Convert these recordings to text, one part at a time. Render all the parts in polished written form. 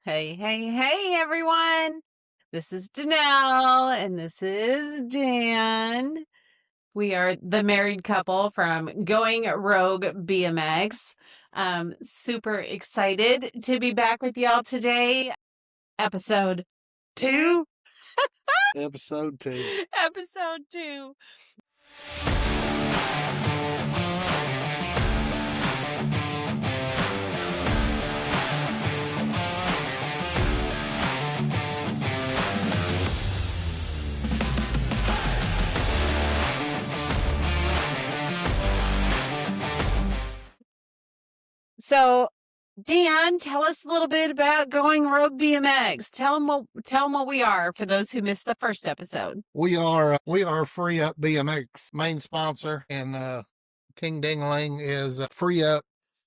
Hey, hey, hey, everyone. This is Danelle and this is Dan. We are the married couple from Going Rogue BMX. Super excited to be back with y'all today. Episode 2. Episode 2. Episode 2. So, Dan, tell us a little bit about Going Rogue BMX. Tell them what we are for those who missed the first episode. We are Free Up BMX main sponsor, and King Dingling is Free Up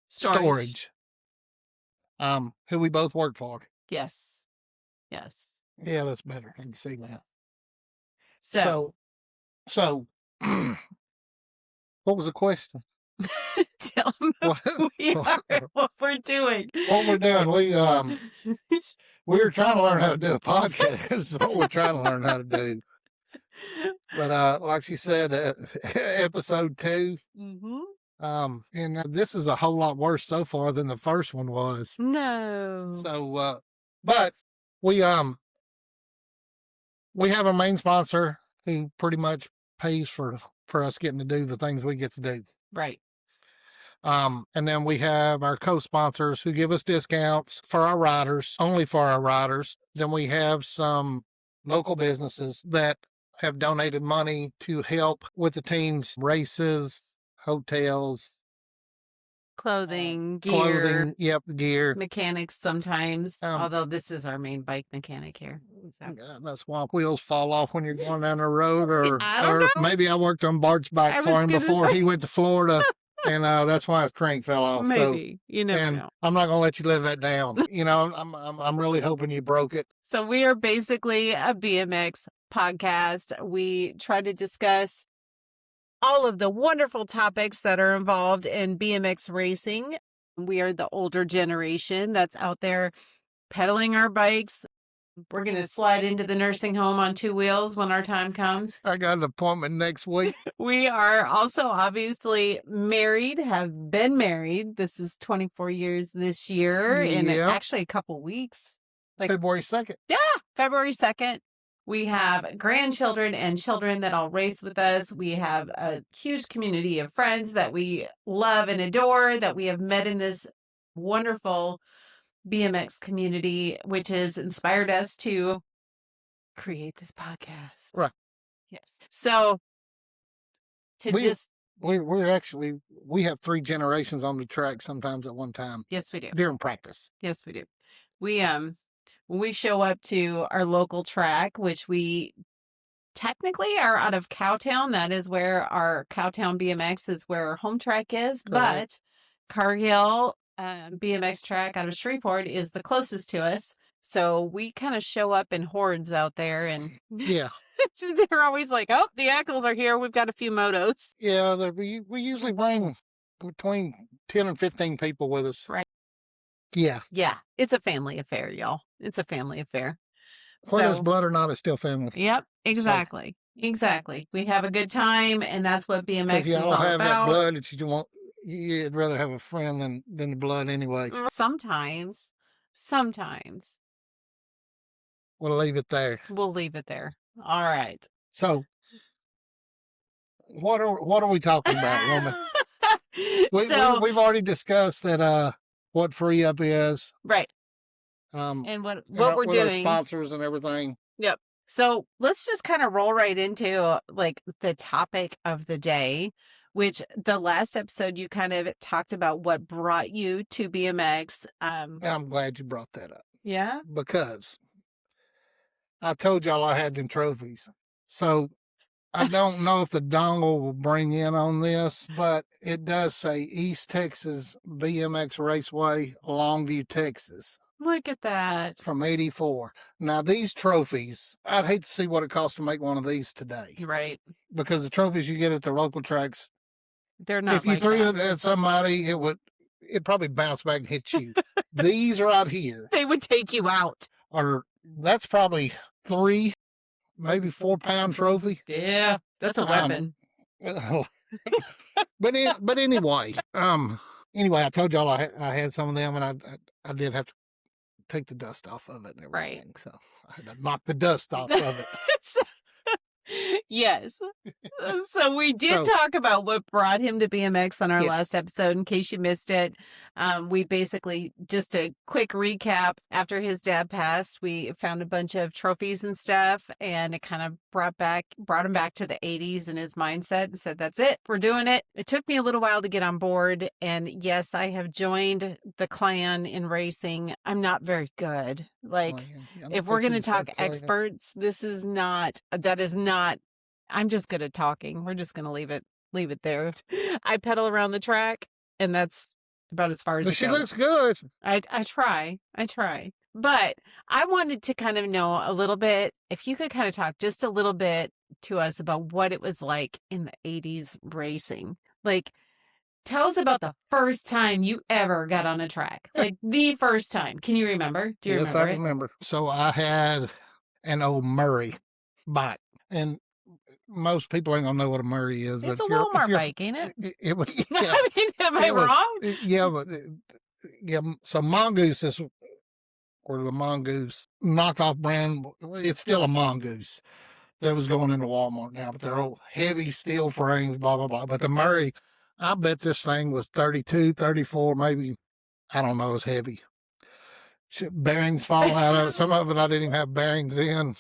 Storage. Who we both work for. Yes. Yeah, that's better. I can see that. So what was the question? Tell them who we are, what we're doing. What we're doing, we're trying to learn how to do a podcast. That's what we're trying to learn how to do. But like she said, episode 2. Mm-hmm. And this is a whole lot worse so far than the first one was. No. So, but we have a main sponsor who pretty much pays for us getting to do the things we get to do. Right. And then we have our co-sponsors who give us discounts for our riders, only for our riders. Then we have some local businesses that have donated money to help with the team's races, hotels, clothing, gear. Gear. Mechanics sometimes, although this is our main bike mechanic here. So. That's why wheels fall off when you're going down the road, or maybe I worked on Bart's bike for him before he went to Florida. And that's why his crank fell off. Maybe. So, you never know. I'm not going to let you live that down. I'm really hoping you broke it. So we are basically a BMX podcast. We try to discuss all of the wonderful topics that are involved in BMX racing. We are the older generation that's out there pedaling our bikes. We're going to slide into the nursing home on 2 wheels when our time comes. I got an appointment next week. We are also obviously married, have been married. This is 24 years this year in actually a couple weeks. February 2nd. Yeah, February 2nd. We have grandchildren and children that all race with us. We have a huge community of friends that we love and adore, that we have met in this wonderful BMX community, which has inspired us to create this podcast. Right. Yes. So we have 3 generations on the track sometimes at one time. Yes, we do. During practice. Yes, we do. When we show up to our local track, which we technically are out of Cowtown, that is where our Cowtown BMX is where our home track is. Correct. But Cargill BMX track out of Shreveport is the closest to us. So we kind of show up in hordes out there, and yeah, they're always like, "Oh, the Echols are here. We've got a few motos." Yeah, we usually bring between 10 and 15 people with us. Right. Yeah. Yeah. It's a family affair, y'all. It's a family affair. Whether it's blood or not, it's still family. Yep. Exactly. So, exactly. We have a good time, and that's what BMX is all about. If you don't have that blood that you want, you'd rather have a friend than the blood anyway. Sometimes. We'll leave it there. All right. So, what are we talking about, woman? We've already discussed that what Free Up is, right? And what we're doing, our sponsors and everything. Yep. So let's just kind of roll right into like the topic of the day, which the last episode you kind of talked about what brought you to BMX. And I'm glad you brought that up. Yeah. Because I told y'all I had them trophies. So I don't know if the dongle will bring in on this, but it does say East Texas BMX Raceway, Longview, Texas. Look at that. From 84. Now, these trophies, I'd hate to see what it costs to make one of these today. Right. Because the trophies you get at the local tracks, they're not. If you threw it at somebody, it it'd probably bounce back and hit you. These right here They would take you out. that's probably 3, maybe 4-pound trophy. Yeah, that's a weapon. But anyway, I told y'all I had some of them, and I did have to take the dust off of it and everything. Right. So I had to knock the dust off of it. Yes. So we did talk about what brought him to BMX on our last episode. In case you missed it, we basically, just a quick recap, after his dad passed, we found a bunch of trophies and stuff, and it kind of brought him back to the 80s and his mindset, and said, that's it, we're doing it. It took me a little while to get on board, and yes, I have joined the clan in racing. I'm not very good. If we're going to talk experts, that is not, I'm just good at talking. We're just going to leave it there. I pedal around the track, and that's about as far as it goes. She looks good. I try. But I wanted to kind of know a little bit, if you could kind of talk just a little bit to us about what it was like in the 80s racing. Tell us about the first time you ever got on a track. The first time. Can you remember? Do you remember? Yes, I remember. So I had an old Murray bike, and most people ain't gonna know what a Murray is. It's a Walmart bike, ain't it? It was. Yeah, I mean, am I wrong? Yeah, but so Mongoose or the Mongoose knockoff brand. It's still a Mongoose that was going into Walmart now, but they're old heavy steel frames, blah blah blah. But the Murray, I bet this thing was 32, 34, maybe. I don't know. It was heavy. Bearings falling out of it. Some of it I didn't even have bearings in.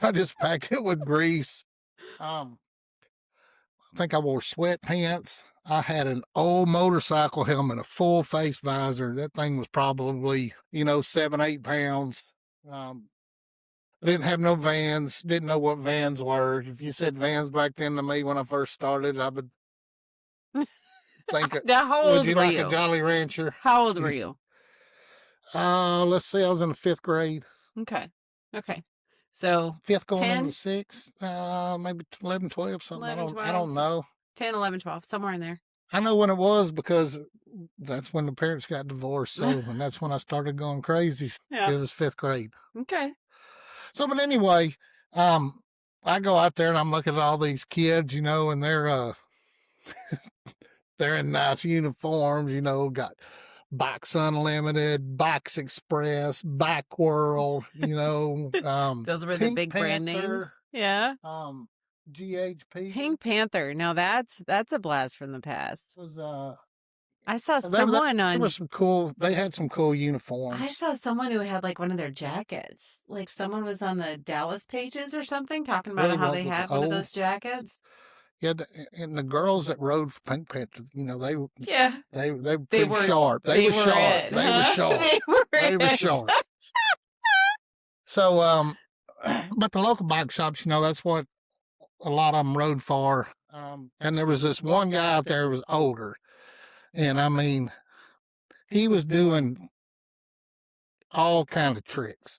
I just packed it with grease. I think I wore sweatpants. I had an old motorcycle helmet, a full face visor. That thing was probably, 7, 8 pounds. I didn't have no Vans. Didn't know what Vans were. If you said Vans back then to me when I first started, I would think, now, how old would you were like you? a Jolly Rancher? How old were you? Let's see, I was in the 5th grade. Okay. So 5th going 10? into 6th, maybe 11, 12, something. 11, 12, I don't know. 10, 11, 12, somewhere in there. I know when it was because that's when the parents got divorced. So, and that's when I started going crazy. Yeah. It was 5th grade. Okay. So, but anyway, I go out there and I'm looking at all these kids, and they're in nice uniforms, got Bikes Unlimited, Bikes Express, Bike World, those were the big brand names. Yeah. GHP. Pink Panther. Now that's a blast from the past. Was I saw someone on. There was some cool. They had some cool uniforms. I saw someone who had one of their jackets. Someone was on the Dallas pages or something talking about how they had one of those jackets. Yeah, and the girls that rode for Pink Panther, they were they were sharp. They were sharp. They were sharp. So, but the local bike shops, that's what a lot of them rode for. And there was this one guy out there who was older, and I mean, he was doing all kind of tricks.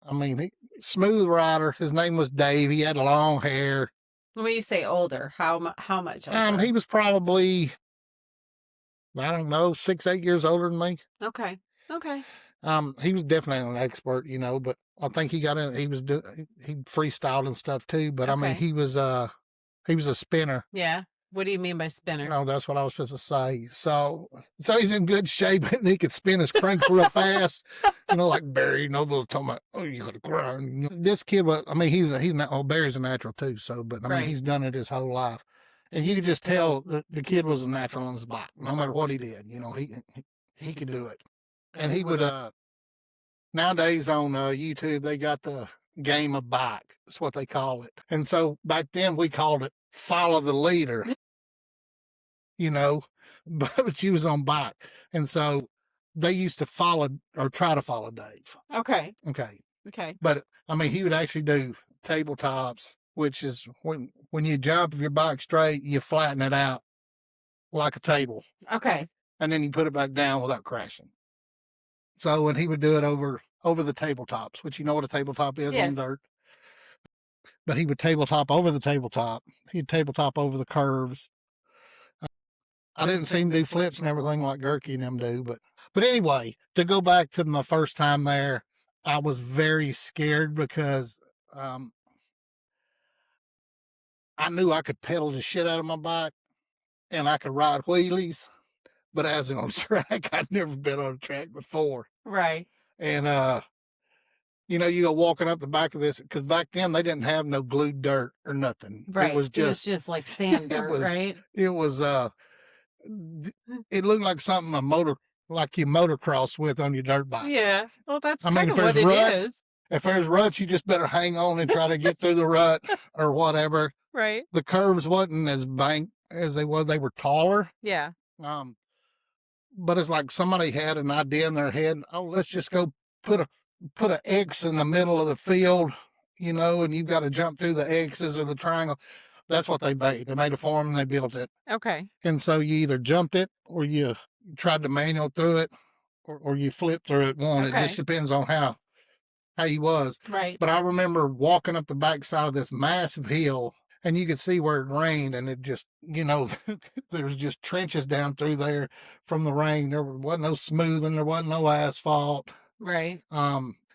I mean, smooth rider. His name was Dave. He had long hair. When you say older, how much older? He was probably, I don't know, 6, 8 years older than me. Okay. He was definitely an expert, but I think he got in. He freestyled and stuff too. But I mean, he was a spinner. Yeah. What do you mean by spinner? No, that's what I was supposed to say. So he's in good shape and he could spin his crank real fast. Like Barry Noble's talking about, oh, you got to grind. This kid was, I mean, he's not, well, Barry's a natural too. So, but I mean, he's done it his whole life. And you could just tell the kid was a natural on his bike. No matter what he did, he could do it. And he would, nowadays on YouTube, they got the game of bike. That's what they call it. And so back then we called it follow the leader, but she was on bike. And so they used to follow or try to follow Dave. Okay. But I mean, he would actually do tabletops, which is when you jump, if your bike's straight, you flatten it out like a table. Okay. And then you put it back down without crashing. So, and he would do it over the tabletops, which you know what a tabletop is on dirt. But he would tabletop over the tabletop. He'd tabletop over the curves. I didn't see him do flips and everything like Gerke and them do. But anyway, to go back to my first time there, I was very scared because I knew I could pedal the shit out of my bike and I could ride wheelies, but as on a track, I'd never been on a track before. Right. And, you know, you go walking up the back of this, because back then they didn't have no glued dirt or nothing. Right. It was just like sand dirt, right? It was, it looked like something like you motocross with on your dirt bikes. Yeah. Well, that's kind of what it is. If there's ruts, you just better hang on and try to get through the rut or whatever. Right. The curves wasn't as banked as they were. They were taller. Yeah. But it's like somebody had an idea in their head. Oh, let's just go put an X in the middle of the field, you know, and you've got to jump through the X's or the triangle. That's what they made. They made a form and they built it. Okay. And so you either jumped it or you tried to manual through it or you flipped through it one. Okay. It just depends on how he was. Right. But I remember walking up the backside of this massive hill and you could see where it rained and it just, you know, there was just trenches down through there from the rain. There wasn't no smoothing. There wasn't no asphalt. Right.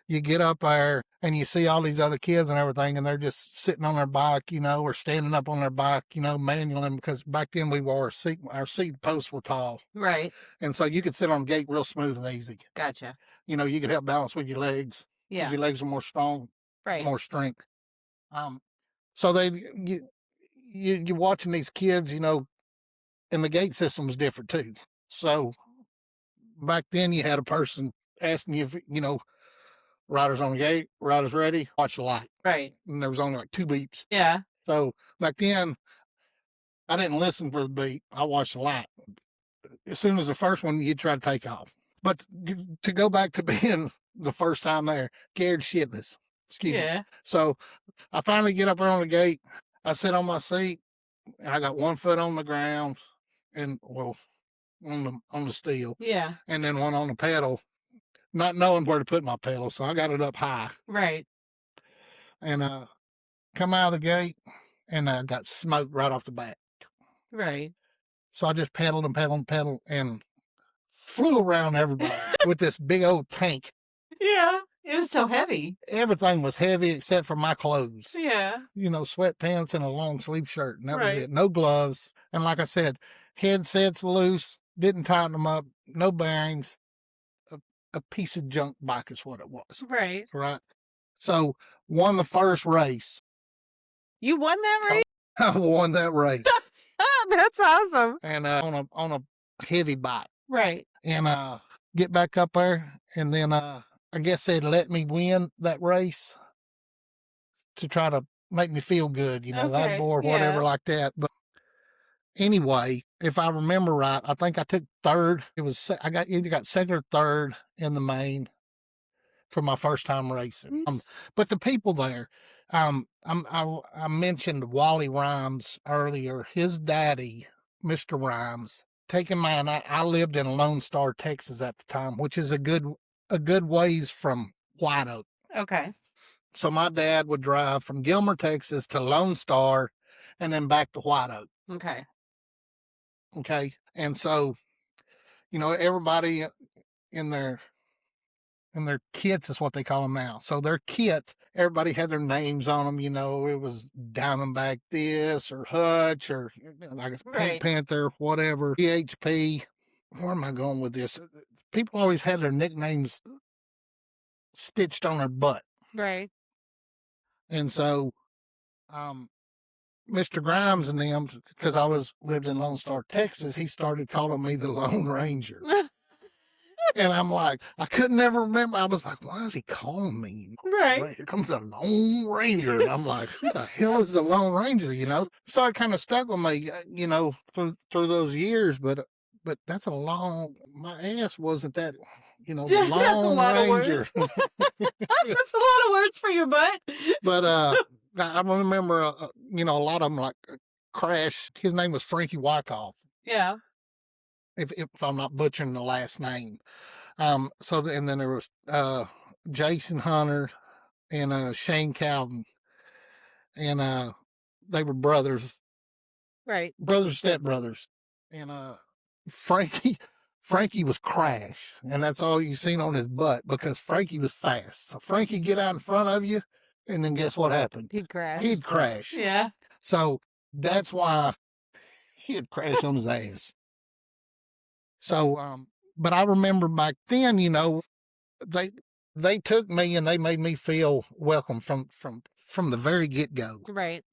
You get up there and you see all these other kids and everything, and they're just sitting on their bike, you know, or standing up on their bike, you know, manualing, because back then we wore our seat posts were tall. Right. And so you could sit on the gate real smooth and easy. Gotcha. You know, you could help balance with your legs. Yeah. Your legs are more strong. Right. More strength. So you're watching these kids, you know, and the gate system was different too. So back then you had a person asking you if, you know, riders on the gate, riders ready, watch the light. Right. And there was only like 2 beeps. Yeah. So back then, I didn't listen for the beep. I watched the light. As soon as the first one, you'd try to take off. But to go back to being the first time there, scared shitless. Excuse me. So I finally get up there on the gate. I sit on my seat. And I got 1 foot on the ground and, well, on the steel. Yeah. And then one on the pedal, not knowing where to put my pedal. So I got it up high. Right. And come out of the gate and I got smoked right off the bat. Right. So I just pedaled and flew around everybody with this big old tank. Yeah. It was so heavy. Everything was heavy except for my clothes. Yeah. You know, sweatpants and a long sleeve shirt. And that was Right. it. No gloves. And like I said, headsets loose, didn't tighten them up, no bearings. A piece of junk bike is what it was. Right. Right. So won the first race. You won that race? I won that race. That's awesome. And on a heavy bike. Right. And get back up there, and then I guess they'd let me win that race to try to make me feel good, you know, that or whatever like that. But anyway, if I remember right, I think I took third. I either got second or third in the main for my first time racing. But the people there, I mentioned Wally Rhymes earlier. His daddy, Mr. Rhymes, taking mine. I lived in Lone Star, Texas at the time, which is a good ways from White Oak. Okay. So my dad would drive from Gilmer, Texas to Lone Star and then back to White Oak. Okay. Okay. And so, you know, everybody in their kits is what they call them now. So their kit, everybody had their names on them. You know, it was Diamondback this or Hutch or like Pink Panther, whatever, PHP. Where am I going with this? People always had their nicknames stitched on their butt. Right. And so, Mr. Grimes and them, because I lived in Lone Star, Texas, he started calling me the Lone Ranger. And I'm like, I couldn't ever remember. I was like, why is he calling me? Right. Here comes the Lone Ranger. And I'm like, who the hell is the Lone Ranger, you know? So it kind of stuck with me, you know, through those years. But that's my ass wasn't that, you know, the Lone Ranger. That's a lot of words for your butt. But I remember, you know, a lot of them like Crash. His name was Frankie Wyckoff. Yeah. If I'm not butchering the last name. And then there was Jason Hunter and Shane Cowden. And they were brothers. Right. Brothers, stepbrothers. And Frankie was crash, and that's all you seen on his butt because Frankie was fast. So Frankie get out in front of you, and then guess what happened? He'd crash. He'd crash. Yeah. So that's why he'd crash on his ass. So, but I remember back then, you know, they took me and they made me feel welcome from the very get go. Right.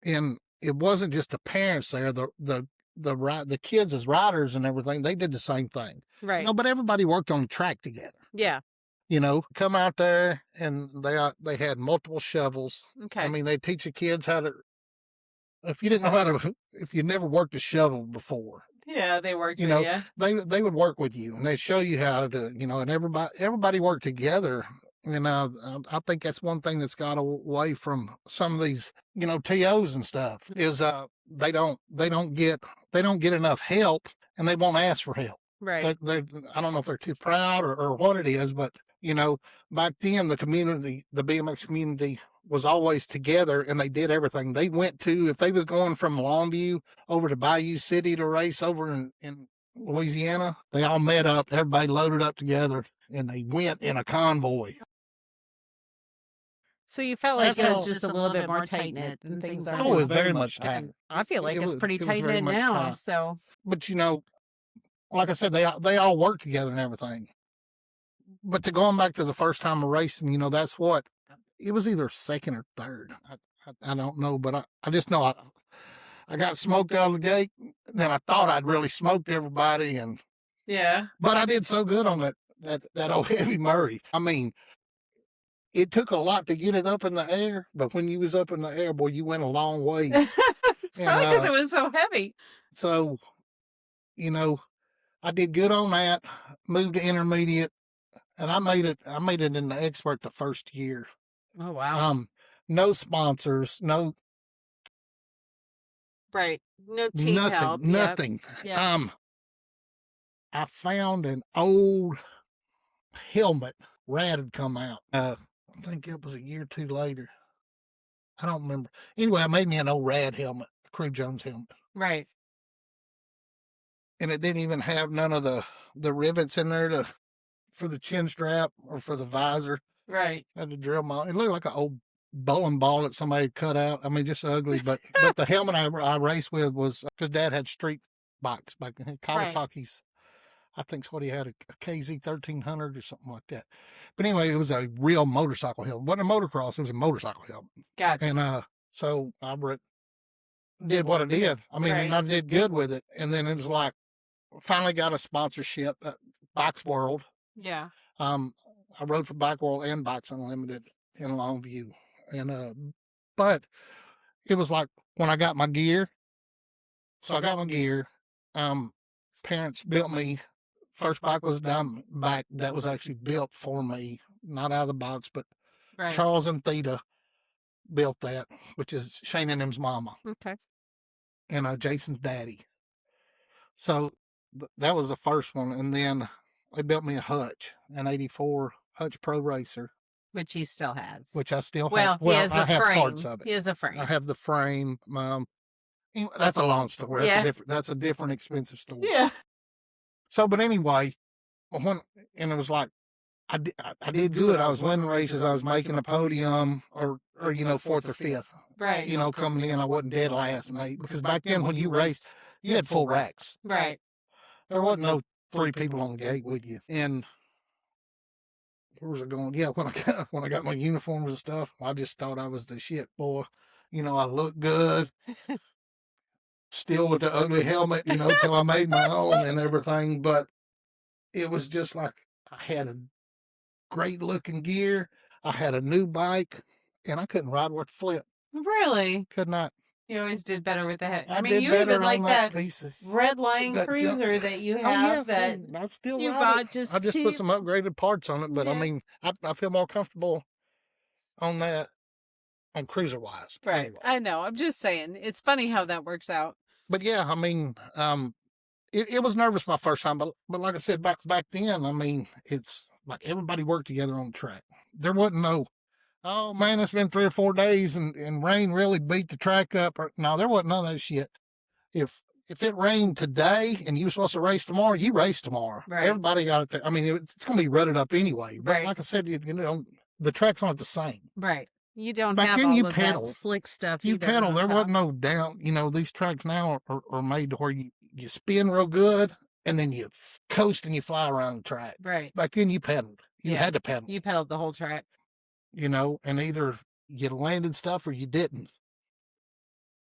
And it wasn't just the parents there, the kids as riders and everything, they did the same thing. Right. You know, but everybody worked on the track together. Yeah. You know, come out there and they had multiple shovels. Okay. I mean, they teach the kids how to, if you didn't know how to, if you never worked a shovel before. Yeah, they worked you with know, you. they would work with you and they'd show you how to do it, you know, and everybody worked together. And I think that's one thing that's got away from some of these, you know, TOs and stuff is they don't get enough help and they won't ask for help. Right. They're I don't know if they're too proud or what it is, but you know, back then the BMX community was always together and they did everything. They went to, if they was going from Longview over to Bayou City to race over in Louisiana, they all met up, everybody loaded up together and they went in a convoy. So you felt like it was just a little bit more tight-knit than things are. Oh, it was very much tight. I feel like it's pretty tight-knit now, so. But you know, like I said, they all work together and everything. But going back to the first time of racing, you know, that's what, it was either second or third. I don't know, but I just know I got smoked out of the gate. Then I thought I'd really smoked everybody, and yeah. But I did so good on that old Heavy Murray. I mean, it took a lot to get it up in the air, but when you was up in the air, boy, you went a long ways. It's probably because it was so heavy. So, you know, I did good on that. Moved to intermediate, and I made it in the expert the first year. Oh wow. No sponsors, no. Right. No team help. Nothing. Yep. I found an old helmet. Rad had come out. I think it was a year or two later. I don't remember. Anyway, I made me an old Rad helmet, a Crew Jones helmet. Right. And it didn't even have none of the rivets in there for the chin strap or for the visor. Right. I had to drill it looked like an old bowling ball that somebody had cut out. I mean, just ugly. But the helmet I raced with was, because Dad had street bikes back then. Kawasaki's, I think's what he had, a KZ 1300 or something like that. But anyway, it was a real motorcycle helmet. It wasn't a motocross, it was a motorcycle helmet. Gotcha. And so I did what I did. I mean, and I did good with it. And then it was like, finally got a sponsorship at Bikes World. Yeah. I rode for Bike World and Bikes Unlimited in Longview. And but it was like when I got my gear. So I got my gear. Parents built me. First bike was a diamond bike that was actually built for me, not out of the box, but Charles and Theta built that, which is Shane and them's mama. Okay. And Jason's daddy. So that was the first one. And then they built me a Hutch, an 84 Hutch Pro Racer. Which he still has. Which I still have. Well, he has I have frame. parts of it. He has a frame. I have the frame. That's a long story. That's a different expensive story. Yeah. So, but anyway, and it was like, I did good. I was winning races. I was making a podium or you know, fourth or fifth. Right. You know, coming in, I wasn't dead last night. Because back then when you raced, you had full racks. Right. There wasn't no 3 people on the gate with you. And where was I going? Yeah, when I got my uniforms and stuff, I just thought I was the shit, boy. You know, I looked good. Still with the ugly helmet, you know, till I made my own and everything. But it was just like I had a great looking gear. I had a new bike, and I couldn't ride worth a flip. Really? Could not. You always did better with the head. I mean, you even like that pieces. red line cruiser that you have that I still you ride bought it. just I just cheap. put some upgraded parts on it, but I mean, I feel more comfortable on that, on cruiser wise. Right. Anyway. I know. I'm just saying. It's funny how that works out. But yeah, I mean, it was nervous my first time, but like I said, back then, I mean, it's like everybody worked together on the track. There wasn't no, oh man, it's been 3 or 4 days and rain really beat the track up. No, there wasn't none of that shit. If if it rained today and you were supposed to race tomorrow, you race tomorrow. Right. Everybody got it there. I mean, it's going to be rutted up anyway. But Right. like I said, you know, the tracks aren't the same. Right. You don't Back have then, all you of pedal. that slick stuff You either pedal. on There top. wasn't no down. You know, these tracks now are made to where you spin real good and then you coast and you fly around the track. Right. Back then, you pedaled. You had to pedal. You pedaled the whole track. You know, and either you landed stuff or you didn't.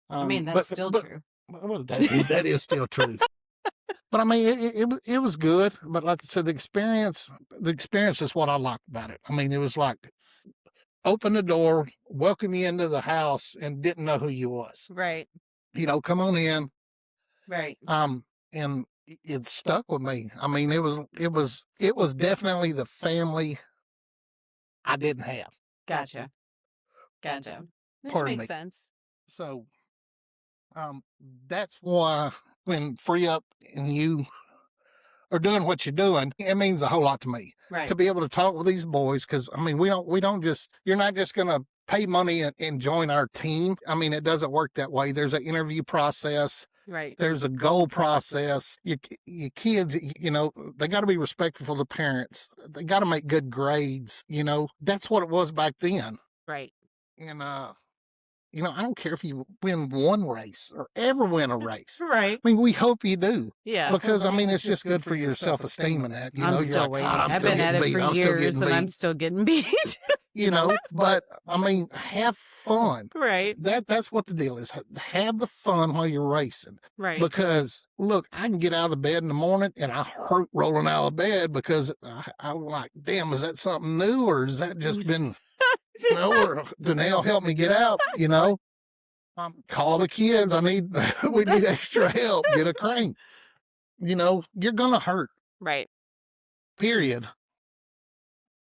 I mean, that's still true. Well, that is still true. But I mean, it was good. But like I said, the experience is what I liked about it. I mean, it was like open the door, welcome you into the house, and didn't know who you was. Right. You know, come on in. Right. And it stuck with me. I mean, it was definitely the family I didn't have. Gotcha. Which Pardon makes me. sense. So, that's why when Free Up and you are doing what you're doing, it means a whole lot to me. Right. To be able to talk with these boys, because I mean, we don't just, you're not just gonna pay money and join our team. I mean, it doesn't work that way. There's an interview process. Right. There's a goal process. Your kids, you know, they got to be respectful to parents. They got to make good grades. You know, that's what it was back then. Right. And you know, I don't care if you win one race or ever win a race. Right. I mean, we hope you do. Yeah. Because I mean, it's just good for your self-esteem and that. You know, I'm still like, waiting. I'm I've still been at getting it beat. for I'm still years getting and I'm beat. still getting beat. You know, but I mean, have fun. Right. That's what the deal is. Have the fun while you're racing. Right. Because look, I can get out of the bed in the morning and I hurt rolling out of bed because I'm like, damn, is that something new or has that just been, you know, or Danielle help me get out, you know? Call the kids. we need extra help. Get a crane. You know, you're going to hurt. Right. Period.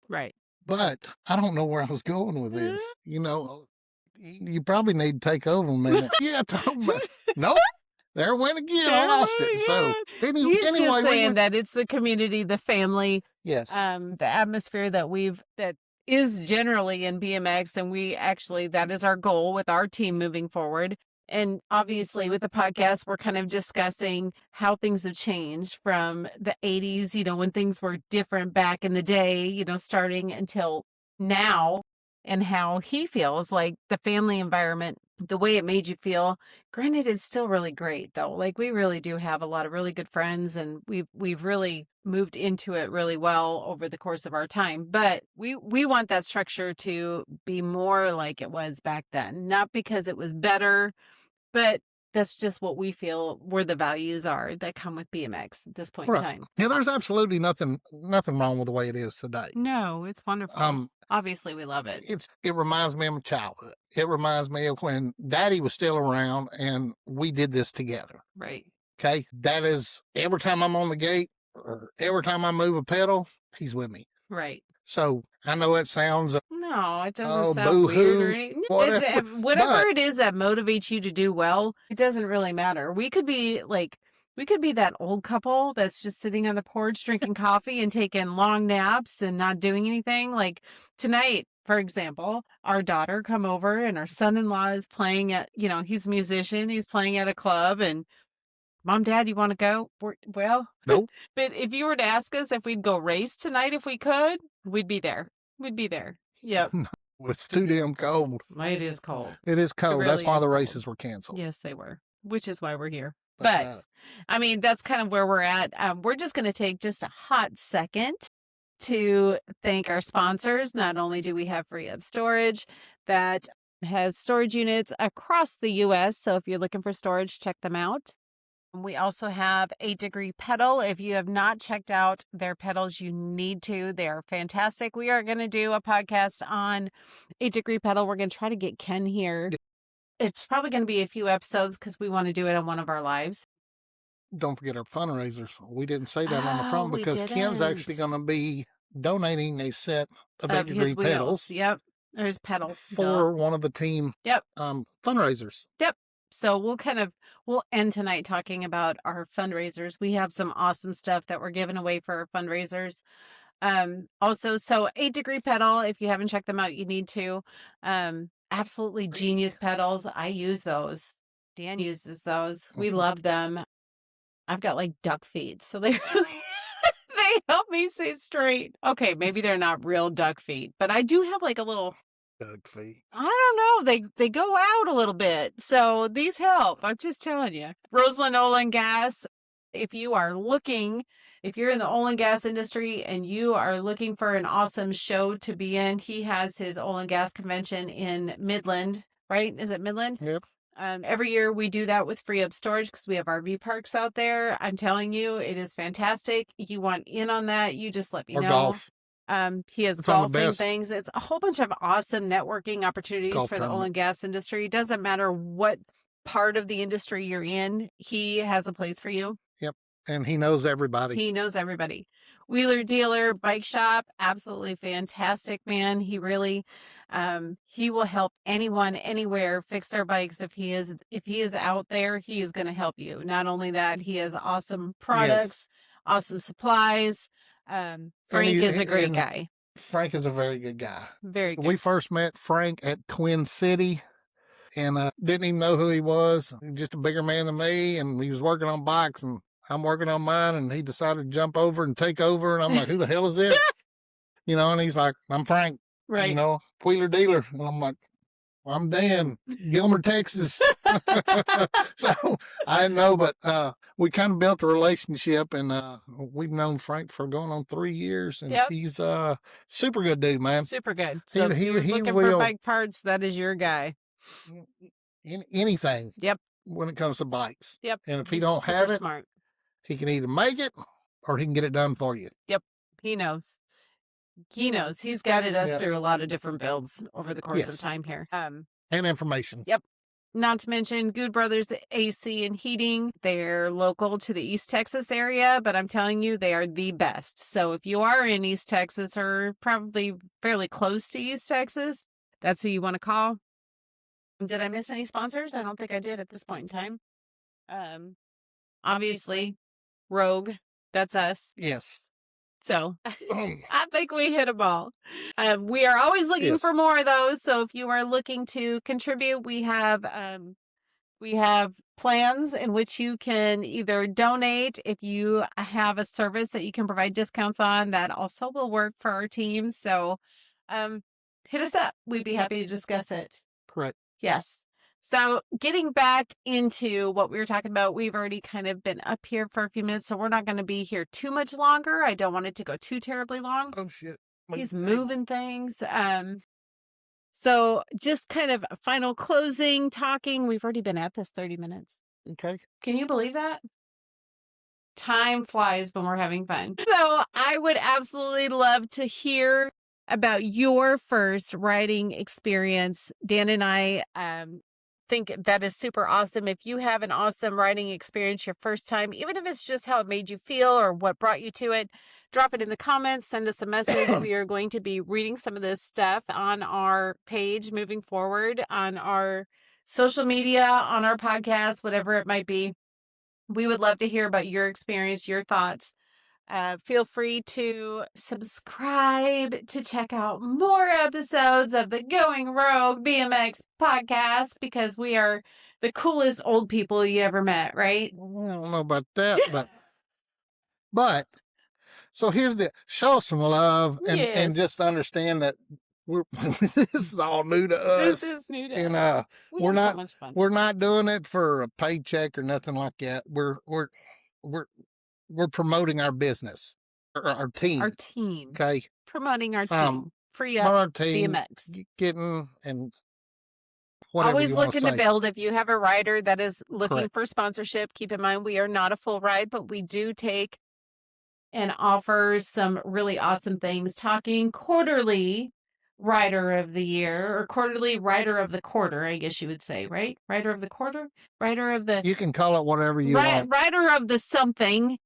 Right. But I don't know where I was going with this. You know, you probably need to take over a minute. Yeah, nope. There went again. I lost it. So He's anyway, just saying that it's the community, the family, yes, the atmosphere that is generally in BMX, and that is our goal with our team moving forward. And obviously with the podcast, we're kind of discussing how things have changed from the 80s, you know, when things were different back in the day, you know, starting until now, and how he feels like the family environment, the way it made you feel. Granted, it's still really great though. Like we really do have a lot of really good friends, and we've really moved into it really well over the course of our time. But we want that structure to be more like it was back then, not because it was better, but that's just what we feel where the values are that come with BMX at this point in time. Yeah, there's absolutely nothing wrong with the way it is today. No, it's wonderful. Obviously, we love it. It reminds me of my childhood. It reminds me of when Daddy was still around and we did this together. Right. Okay. That is every time I'm on the gate or every time I move a pedal, he's with me. Right. So I know it sounds. No, it doesn't sound weird or anything. Whatever it is that motivates you to do well, it doesn't really matter. We could be that old couple that's just sitting on the porch drinking coffee and taking long naps and not doing anything. Like tonight, for example, our daughter come over and our son-in-law is playing at, you know, he's a musician. He's playing at a club and Mom, Dad, you want to go? Well, nope. But if you were to ask us if we'd go race tonight, if we could, we'd be there. We'd be there. Yep. It's too damn cold. It is cold. It is cold. Really That's why the cold. races were canceled. Yes, they were, which is why we're here. But I mean, that's kind of where we're at. We're just going to take just a hot second to thank our sponsors. Not only do we have Free Up Storage that has storage units across the U.S., so if you're looking for storage, check them out. We also have 8 Degree Pedal. If you have not checked out their pedals, you need to. They are fantastic. We are going to do a podcast on 8 Degree Pedal. We're going to try to get Ken here. It's probably going to be a few episodes because we want to do it on one of our lives. Don't forget our fundraisers. We didn't say that on the front because Ken's actually going to be donating a set of 8 Degree pedals. Yep. There's pedals. For one of the team fundraisers. Yep. So we'll end tonight talking about our fundraisers. We have some awesome stuff that we're giving away for our fundraisers. Also, so 8 Degree Pedal, if you haven't checked them out, you need to. Absolutely genius pedals. I use those. Dan uses those. We love them. I've got like duck feet, so they really they help me stay straight. Okay, maybe they're not real duck feet, but I do have like a little Duck feet. I don't know. They go out a little bit. So these help. I'm just telling you. Roseland Oil and Gas, if you're in the oil and gas industry and you are looking for an awesome show to be in, he has his oil and gas convention in Midland, right? Is it Midland? Yep. Every year we do that with free up storage because we have RV parks out there. I'm telling you, it is fantastic. You want in on that, you just let me know. Golf. He has golfing things. It's a whole bunch of awesome networking opportunities for the oil and gas industry. It doesn't matter what part of the industry you're in. He has a place for you. Yep. And he knows everybody. He knows everybody. Wheeler Dealer Bike Shop, absolutely fantastic, man. He really, he will help anyone, anywhere fix their bikes. If he is out there, he is going to help you. Not only that, he has awesome products, awesome supplies. Frank is a great guy. Frank is a very good guy. Very good. We first met Frank at Twin City and didn't even know who he was. He was just a bigger man than me, and he was working on bikes, and I'm working on mine, and he decided to jump over and take over, and I'm like, who the hell is this? And he's like, I'm Frank. Right. Wheeler Dealer. And I'm like, I'm Dan, Gilmer, Texas. So I didn't know, but we kind of built a relationship, and we've known Frank for going on 3 years, and he's a super good dude, man. Super good. So if you're looking for bike parts, that is your guy. Anything. Yep. When it comes to bikes. Yep. And if he don't have it, smart. He can either make it or he can get it done for you. Yep. He knows. He knows. He's guided us through a lot of different builds over the course of time here. And information. Yep. Not to mention Good Brothers AC and Heating. They're local to the East Texas area, but I'm telling you, they are the best. So if you are in East Texas or probably fairly close to East Texas, that's who you want to call. Did I miss any sponsors? I don't think I did at this point in time. Obviously, Rogue, that's us. Yes. So I think we hit them all. We are always looking for more of those. So if you are looking to contribute, we have plans in which you can either donate if you have a service that you can provide discounts on. That also will work for our team. So hit us up. We'd be happy to discuss it. Correct. Yes. So getting back into what we were talking about, we've already kind of been up here for a few minutes, so we're not going to be here too much longer. I don't want it to go too terribly long. Oh, shit. He's moving things. So just kind of a final closing talking. We've already been at this 30 minutes. Okay. Can you believe that? Time flies when we're having fun. So I would absolutely love to hear about your first riding experience. Dan and I think that is super awesome. If you have an awesome riding experience your first time, even if it's just how it made you feel or what brought you to it, drop it in the comments, send us a message. We are going to be reading some of this stuff on our page moving forward, on our social media, on our podcast, whatever it might be. We would love to hear about your experience, your thoughts. Feel free to subscribe to check out more episodes of the Going Rogue BMX podcast, because we are the coolest old people you ever met, right? I don't know about that, but so here's show some love and just understand that this is all new to us. This is new to us. And we're not so much fun. We're not doing it for a paycheck or nothing like that. We're promoting our business, our team. Our team. Okay. Promoting our team. Free up our team, BMX. Getting and whatever. Always you looking to build. If you have a rider that is looking for sponsorship, keep in mind we are not a full ride, but we do take and offer some really awesome things. Talking quarterly rider of the year, or quarterly rider of the quarter, I guess you would say, right? Rider of the quarter? Rider of the... You can call it whatever you want. Rider of the something.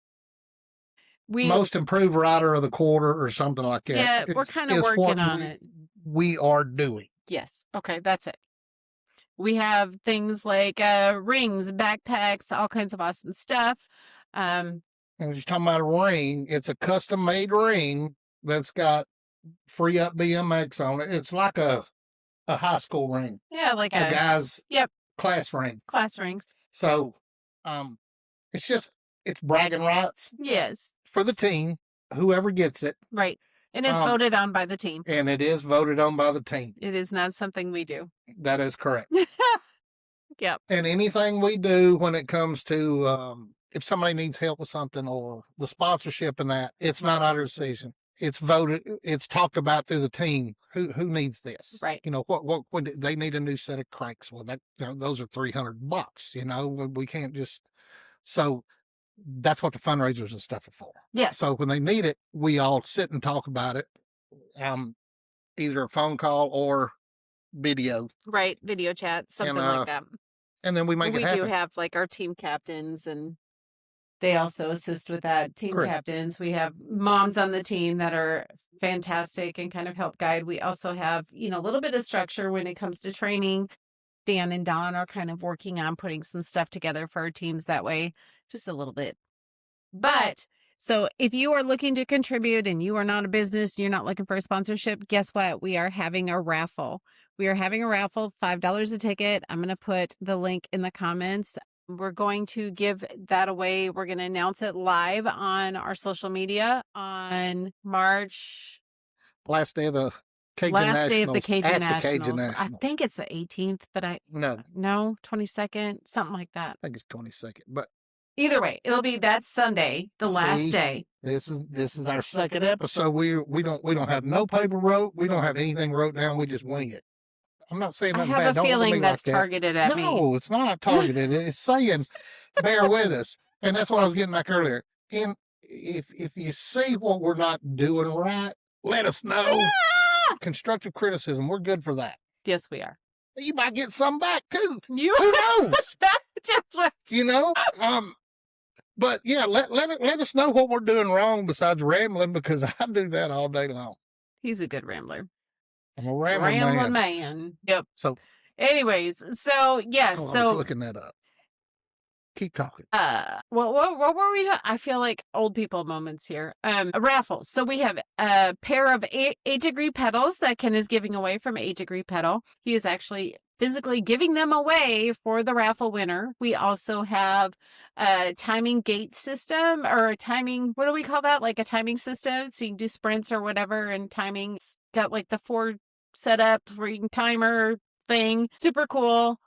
Most improved rider of the quarter or something like that. Yeah, we're kind of working on it. We are doing. Yes. Okay, that's it. We have things like rings, backpacks, all kinds of awesome stuff. And you're talking about a ring. It's a custom-made ring that's got free up BMX on it. It's like a high school ring. Yeah, like a guy's. Yep. class ring. Class rings. So it's bragging rights Yes. for the team, whoever gets it. Right. And it's voted on by the team. And it is voted on by the team. It is not something we do. That is correct. Yep. And anything we do when it comes to if somebody needs help with something or the sponsorship and that, it's not our decision. It's voted. It's talked about through the team. Who needs this? Right. You know what they need a new set of cranks. Well, those are $300. You know, we can't just. So that's what the fundraisers and stuff are for. Yes. So when they need it, we all sit and talk about it. Either a phone call or video. Right. Video chat, something like that. And then we make it happen. We do have like our team captains, and they also assist with that. Team Correct. Captains. We have moms on the team that are fantastic and kind of help guide. We also have, a little bit of structure when it comes to training. Dan and Don are kind of working on putting some stuff together for our teams that way, just a little bit. But so if you are looking to contribute and you are not a business, you're not looking for a sponsorship, guess what? We are having a raffle. We are having a raffle, $5 a ticket. I'm going to put the link in the comments. We're going to give that away. We're going to announce it live on our social media on March. Last day of the Cajun Last day of the Nationals. Cajun Nationals. I think it's the 18th, but no, 22nd, something like that. I think it's 22nd, but either way, it'll be that Sunday, the last day. This is our second episode. We don't have no paper wrote. We don't have anything wrote down. We just wing it. I'm not saying nothing bad. I have a feeling that's targeted at me. No, it's not targeted. It's saying, bear with us. And that's what I was getting back earlier. And if you see what we're not doing right, let us know. Yeah! Constructive criticism. We're good for that. Yes, we are. You might get some back too. Who knows? But yeah, let us know what we're doing wrong besides rambling, because I do that all day long. He's a good rambler. I'm a rambling man. Yep. So, anyways, so yes, I was looking that up. Keep talking. What were we talking? I feel like old people moments here. Raffles. So we have a pair of 8-degree pedals that Ken is giving away from 8-degree pedal. He is actually physically giving them away for the raffle winner. We also have a timing gate system, or a timing, what do we call that? Like a timing system. So you can do sprints or whatever, and timing. It's got like the 4 setup ring timer thing. Super cool.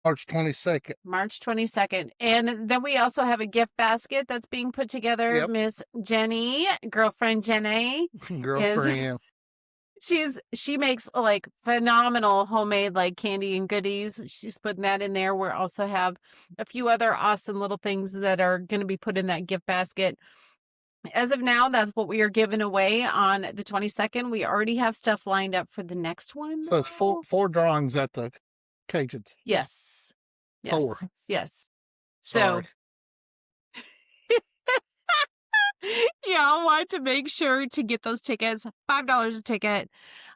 March 22nd. And then we also have a gift basket that's being put together. Yep. Miss Jenny, girlfriend Jenny. She makes like phenomenal homemade like candy and goodies. She's putting that in there. We also have a few other awesome little things that are going to be put in that gift basket. As of now, that's what we are giving away on the 22nd. We already have stuff lined up for the next one. So it's four drawings at the Cajuns. Yes. 4. Yes. Sorry. So y'all want to make sure to get those tickets. $5 a ticket.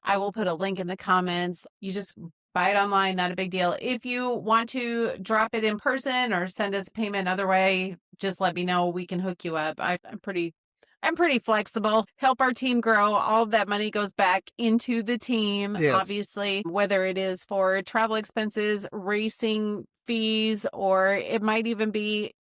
I will put a link in the comments. You just buy it online, not a big deal. If you want to drop it in person or send us a payment other way, just let me know. We can hook you up. I'm pretty flexible. Help our team grow. All of that money goes back into the team, yes. Obviously, whether it is for travel expenses, racing fees, or it might even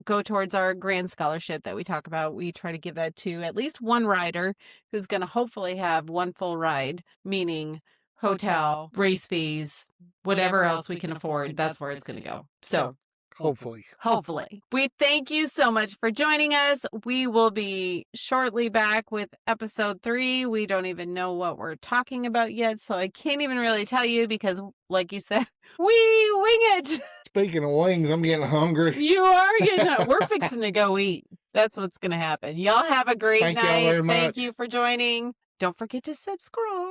go towards our grand scholarship that we talk about. We try to give that to at least one rider who's going to hopefully have one full ride, meaning hotel, race fees, whatever else we can afford. That's where it's going to go. So hopefully. We thank you so much for joining us. We will be shortly back with episode 3. We don't even know what we're talking about yet, so I can't even really tell you because, like you said, we wing it. Speaking of wings, I'm getting hungry. You are getting We're fixing to go eat. That's what's going to happen. Y'all have a great night. Y'all very much. Thank you for joining. Don't forget to subscribe.